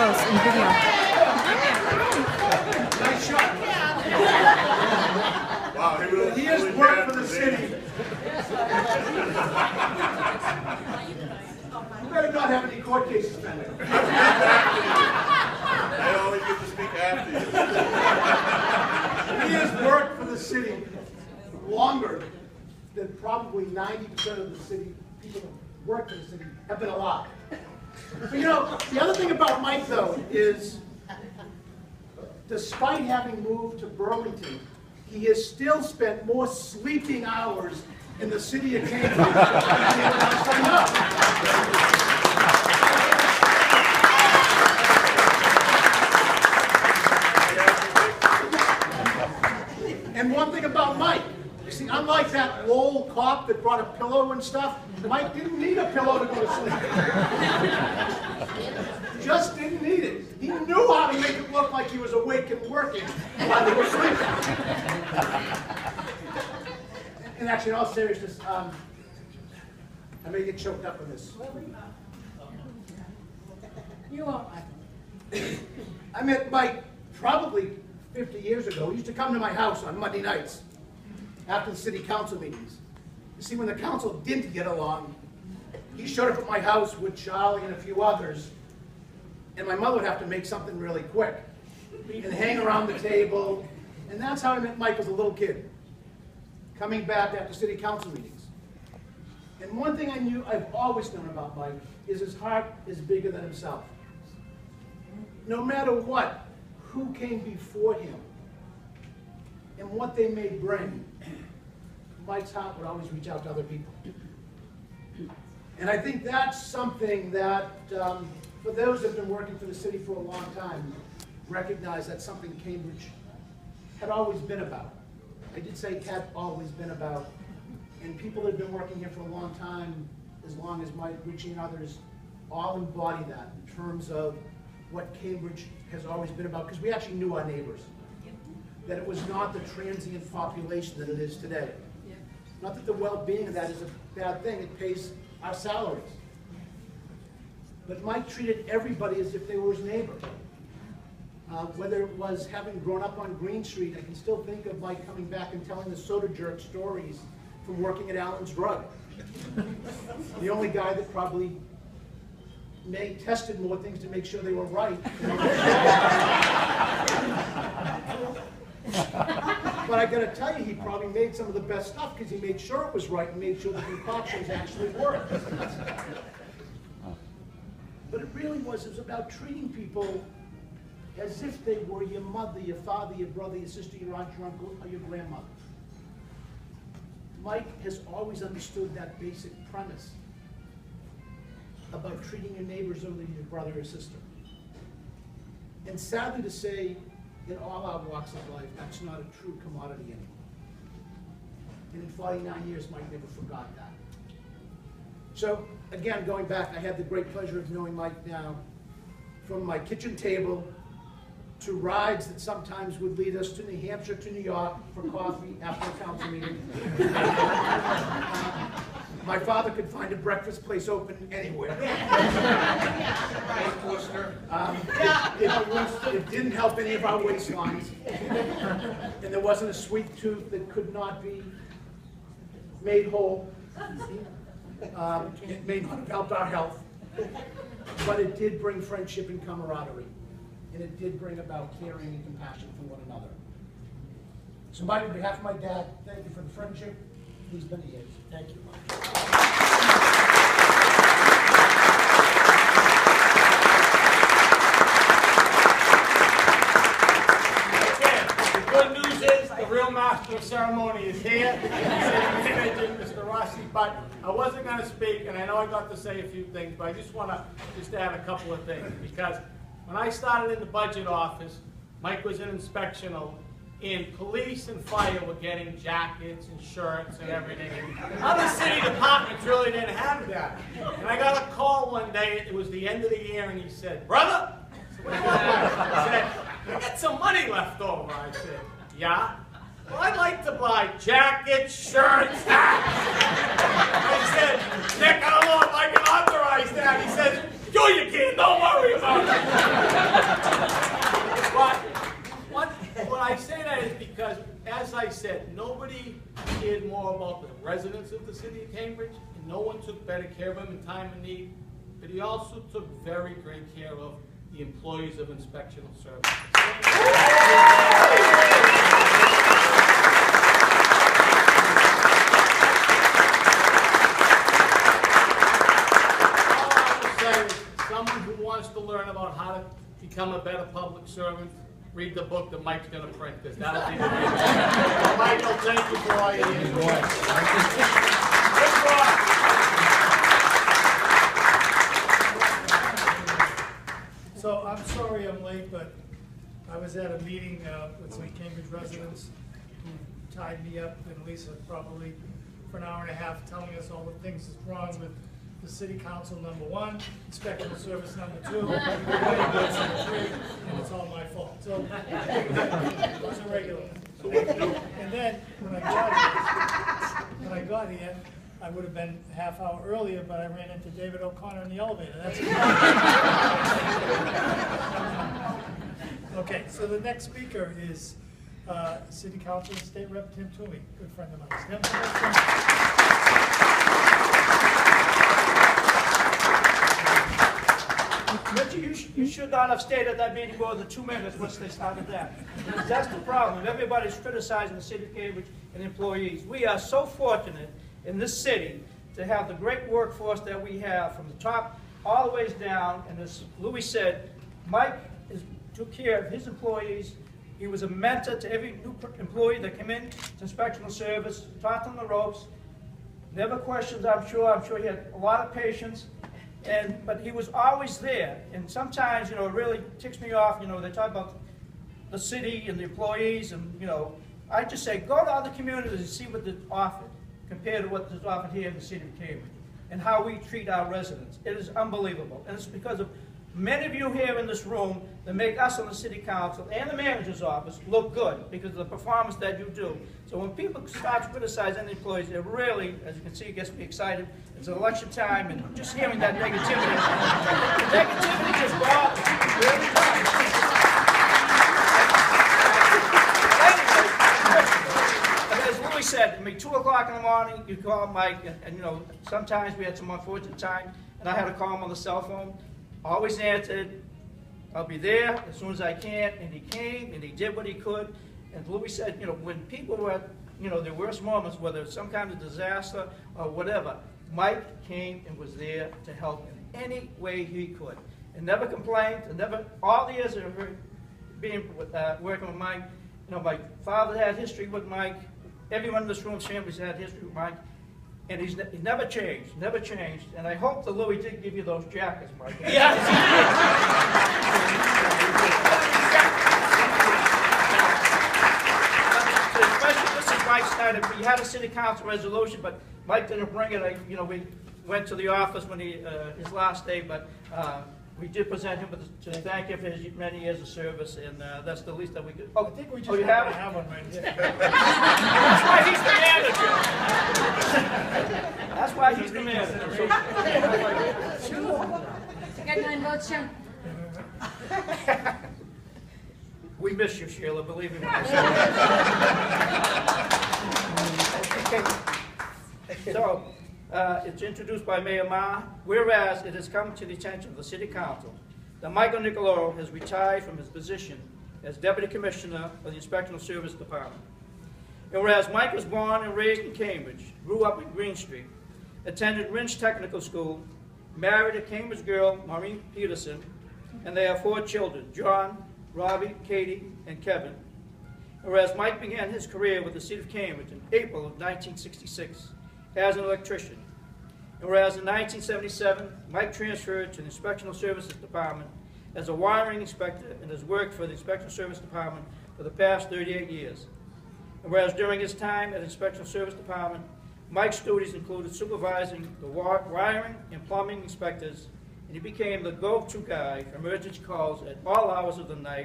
close in video. Nice shot. Wow, he has worked for the city. You better not have any court cases, man. I always get to speak after you. He has worked for the city longer than probably 90% of the city people who work for the city have been alive. But you know, the other thing about Mike, though, is despite having moved to Burlington, he has still spent more sleeping hours in the city of Cambridge than anyone else I know. And one thing about Mike, you see, unlike that old cop that brought a pillow and stuff, Mike didn't need a pillow to go to sleep. Just didn't need it. He knew how to make it look like he was awake and working while he was sleeping. And actually, in all seriousness, I may get choked up on this. You won't. I met Mike probably 50 years ago. He used to come to my house on Monday nights after the city council meetings. You see, when the council didn't get along, he showed up at my house with Charlie and a few others, and my mother would have to make something really quick and hang around the table. And that's how I met Mike as a little kid, coming back after city council meetings. And one thing I've always known about Mike is his heart is bigger than himself. No matter what, who came before him and what they may bring, Mike's heart would always reach out to other people. And I think that's something that, for those that have been working for the city for a long time, recognize that's something Cambridge had always been about. I did say had always been about, and people that have been working here for a long time, as long as Mike, Richie, and others, all embody that in terms of what Cambridge has always been about, because we actually knew our neighbors. That it was not the transient population that it is today. Not that the well-being of that is a bad thing, it pays our salaries. But Mike treated everybody as if they were his neighbor. Whether it was having grown up on Green Street, I can still think of Mike coming back and telling the soda jerk stories from working at Allen's Drug. The only guy that probably tested more things to make sure they were right. But I gotta tell you, he probably made some of the best stuff because he made sure it was right and made sure the concoctions actually worked. But it really was about treating people as if they were your mother, your father, your brother, your sister, your aunt, your uncle, or your grandmother. Mike has always understood that basic premise about treating your neighbors as your brother or sister. And sadly to say, in all our walks of life, that's not a true commodity anymore. And in 49 years, Mike never forgot that. So, again, going back, I had the great pleasure of knowing Mike now from my kitchen table to rides that sometimes would lead us to New Hampshire, to New York for coffee after a council meeting. My father could find a breakfast place open anywhere. It didn't help any of our waistlines. And there wasn't a sweet tooth that could not be made whole. It may not have helped our health, but it did bring friendship and camaraderie. And it did bring about caring and compassion for one another. So on behalf of my dad, thank you for the friendship. He's been a years. Thank you, Mike. The good news is the real master of ceremony is here. Mr. Rossi, but I wasn't going to speak, and I know I got to say a few things, but I just want to add a couple of things, because when I started in the budget office, Mike was an inspectional, and police and fire were getting jackets and shirts and everything. And other city departments really didn't have that. And I got a call one day, it was the end of the year, and he said, "Brother," I said, "What do you want, Mike?" He said, "I got some money left over." I said, "Yeah?" "Well, I'd like to buy jackets, shirts, hats." I said, "Nick, I don't know if I can authorize that." He says, "Sure you can, don't worry about it." more about the residents of the city of Cambridge, and no one took better care of him in time of need, but he also took very great care of the employees of inspectional services. Someone who wants to learn about how to become a better public servant, read the book that Mike's going to print, because that'll be the reason. Michael, thank you for all your input. So I'm sorry I'm late, but I was at a meeting with some Cambridge residents who tied me up, and Lisa probably for an hour and a half telling us all the things that's wrong with the city council, number one, inspectional service, number two, number three, and it's all my fault. So it wasn't regular. And then when I got here, I would have been a half hour earlier, but I ran into David O'Connor in the elevator. That's okay. So the next speaker is City Council State Rep Tim Toomey, good friend of mine. Richard, you should not have stayed at that meeting more than 2 minutes once they started that. That's the problem. Everybody's criticizing the city of Cambridge and employees. We are so fortunate in this city to have the great workforce that we have from the top all the ways down. And as Louis said, Mike took care of his employees. He was a mentor to every new employee that came in to inspectional service, taught them the ropes, never questions, I'm sure. I'm sure he had a lot of patience. But he was always there, and sometimes, it really ticks me off, they talk about the city and the employees, and, I just say, go to other communities and see what they're offered, compared to what is offered here in the city of Cambridge, and how we treat our residents. It is unbelievable, and it's because of many of you here in this room that make us on the city council and the manager's office look good because of the performance that you do. So when people start criticizing the employees, it really, as you can see, gets me excited. It's election time, and just hearing that negativity, the negativity just bothers me. Really does. Anyway, as Louis said, 2 o'clock in the morning, you call Mike, and sometimes we had some unfortunate time, and I had to call him on the cell phone. Always answered, I'll be there as soon as I can, and he came, and he did what he could. And Louis said, when people were at, their worst moments, whether it's some kind of disaster or whatever, Mike came and was there to help in any way he could. And never complained, and never, all the years of being working with Mike, my father had history with Mike, everyone in this room's families had history with Mike. And he never changed, never changed. And I hope that Louis did give you those jackets, Mike. Yes. Especially, this is Mike Snyder. We had a city council resolution, but Mike didn't bring it. We went to the office when his last day, but we did present him to thank him for his many years of service, and that's the least that we could. I think we just have one right here. That's why he's the manager. That's why he's the manager. Got 9 votes, Jim. We miss you, Sheila, believe me. So, it's introduced by Mayor Ma. Whereas it has come to the attention of the City Council that Michael Nicoloro has retired from his position as Deputy Commissioner of the Inspectional Service Department. And whereas Mike was born and raised in Cambridge, grew up in Green Street, attended Rinch Technical School, married a Cambridge girl, Maureen Peterson, and they have 4 children, John, Robbie, Katie, and Kevin. And whereas Mike began his career with the City of Cambridge in April of 1966 as an electrician. And whereas in 1977, Mike transferred to the Inspectional Services Department as a wiring inspector and has worked for the Inspectional Service Department for the past 38 years. And whereas during his time at the Inspectional Service Department, Mike's duties included supervising the wiring and plumbing inspectors, and he became the go-to guy for emergency calls at all hours of the night